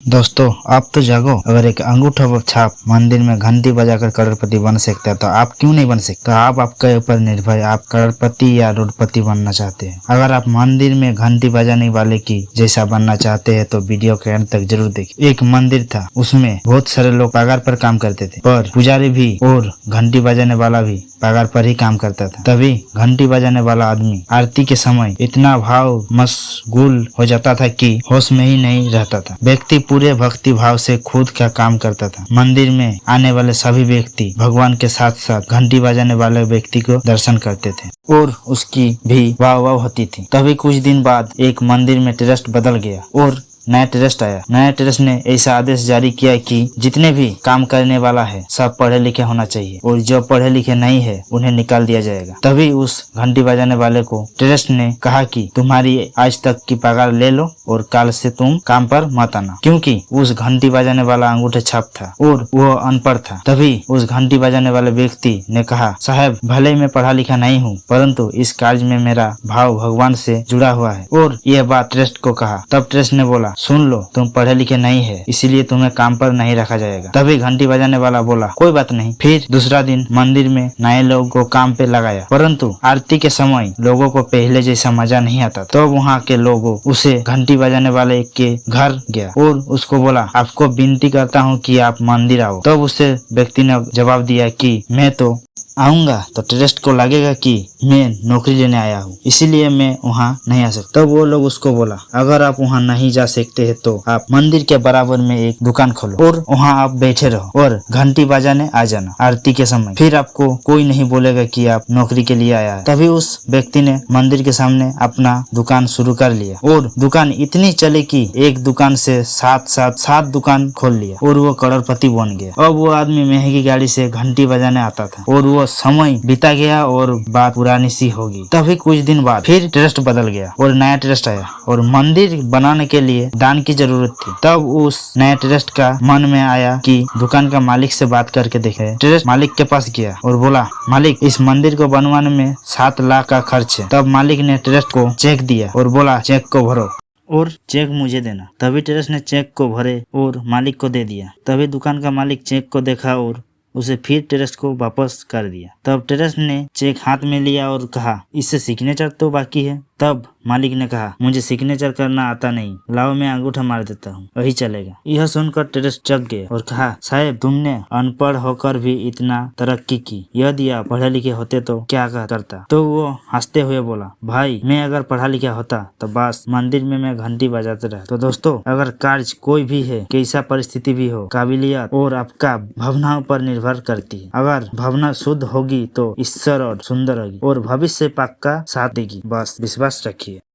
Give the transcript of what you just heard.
दोस्तों आप तो जागो। अगर एक अंगूठा छाप मंदिर में घंटी बजाकर करोड़पति बन सकता है तो आप क्यों नहीं बन सकते। आप आपके ऊपर निर्भर है, आप करोड़पति या रोडपति बनना चाहते हैं। अगर आप मंदिर में घंटी बजाने वाले की जैसा बनना चाहते हैं तो वीडियो के अंत तक जरूर देखिए। एक मंदिर था, उसमें बहुत सारे लोग पगार पर काम करते थे, पर पुजारी भी और घंटी बजाने वाला भी पगार पर ही काम करता था। तभी घंटी बजाने वाला आदमी आरती के समय इतना भाव मशगूल हो जाता था कि होश में ही नहीं रहता था। व्यक्ति पूरे भक्ति भाव से खुद का काम करता था। मंदिर में आने वाले सभी व्यक्ति भगवान के साथ साथ घंटी बजाने वाले व्यक्ति को दर्शन करते थे और उसकी भी वाह वाह होती थी। तभी कुछ दिन बाद एक मंदिर में ट्रस्ट बदल गया और नया ट्रस्ट आया। नया ट्रस्ट ने ऐसा आदेश जारी किया कि जितने भी काम करने वाला है सब पढ़े लिखे होना चाहिए और जो पढ़े लिखे नहीं है उन्हें निकाल दिया जाएगा। तभी उस घंटी बजाने वाले को ट्रस्ट ने कहा कि तुम्हारी आज तक की पगार ले लो और कल से तुम काम पर मत आना, क्योंकि उस घंटी बजाने वाला अंगूठे छाप था और वो अनपढ़ था। तभी उस घंटी बजाने वाले व्यक्ति ने कहा, साहब भले मैं पढ़ा लिखा नहीं हूँ परंतु इस कार्य में मेरा भाव भगवान से जुड़ा हुआ है। और यह बात ट्रस्ट को कहा। तब ट्रस्ट ने बोला, सुन लो, तुम पढ़े लिखे नहीं है इसीलिए तुम्हें काम पर नहीं रखा जाएगा। तभी घंटी बजाने वाला बोला, कोई बात नहीं। फिर दूसरा दिन मंदिर में नए लोगों को काम पे लगाया, परंतु आरती के समय लोगों को पहले जैसा मजा नहीं आता। तो वहाँ के लोगों उसे घंटी बजाने वाले के घर गया और उसको बोला, आपको विनती करता हूँ कि आप मंदिर आओ। तब उसे व्यक्ति ने जवाब दिया कि मैं तो आऊंगा तो ट्रस्ट को लगेगा कि मैं नौकरी लेने आया हूँ, इसीलिए मैं वहाँ नहीं आ सकता। तब वो लोग उसको बोला, अगर आप वहाँ नहीं जा सकते हैं तो आप मंदिर के बराबर में एक दुकान खोलो और वहाँ आप बैठे रहो और घंटी बजाने आ जाना आरती के समय, फिर आपको कोई नहीं बोलेगा कि आप नौकरी के लिए आया है। तभी उस व्यक्ति ने मंदिर के सामने अपना दुकान शुरू कर लिया और दुकान इतनी चली कि एक दुकान से सात दुकान खोल लिया और वो करोड़पति बन गया। अब वो आदमी महंगी गाड़ी से घंटी बजाने आता था और वो समय बीता गया और बात पुरानी सी होगी। तभी कुछ दिन बाद फिर ट्रस्ट बदल गया और नया ट्रस्ट आया और मंदिर बनाने के लिए दान की जरूरत थी। तब उस नए ट्रस्ट का मन में आया कि दुकान का मालिक से बात करके देखे। ट्रस्ट मालिक के पास गया और बोला, मालिक इस मंदिर को बनवाने में 7 लाख का खर्च है। तब मालिक ने ट्रस्ट को चेक दिया और बोला, चेक को भरो और चेक मुझे देना। तभी ट्रस्ट ने चेक को भरे और मालिक को दे दिया। तभी दुकान का मालिक चेक को देखा और उसे फिर ट्रस्ट को वापस कर दिया। तब ट्रस्ट ने चेक हाथ में लिया और कहा, इससे सिग्नेचर तो बाकी है। तब मालिक ने कहा, मुझे सिग्नेचर करना आता नहीं, लाओ मैं अंगूठा मार देता हूँ, वही चलेगा। यह सुनकर ट्रस्ट चक गए और कहा, साहब तुमने अनपढ़ होकर भी इतना तरक्की की, यदि आप पढ़े लिखे होते तो क्या करता। तो वो हंसते हुए बोला, भाई मैं अगर पढ़ा लिखा होता तो बस मंदिर में मैं घंटी बजाते रहा। तो दोस्तों, अगर कार्य कोई भी है, कैसा परिस्थिति भी हो, काबिलियत और आपका भावनाओं पर निर्भर करती है। अगर भावना शुद्ध होगी तो ईश्वर और सुंदर होगी और भविष्य पक्का साथ देगी। बस विश्वास रखिए।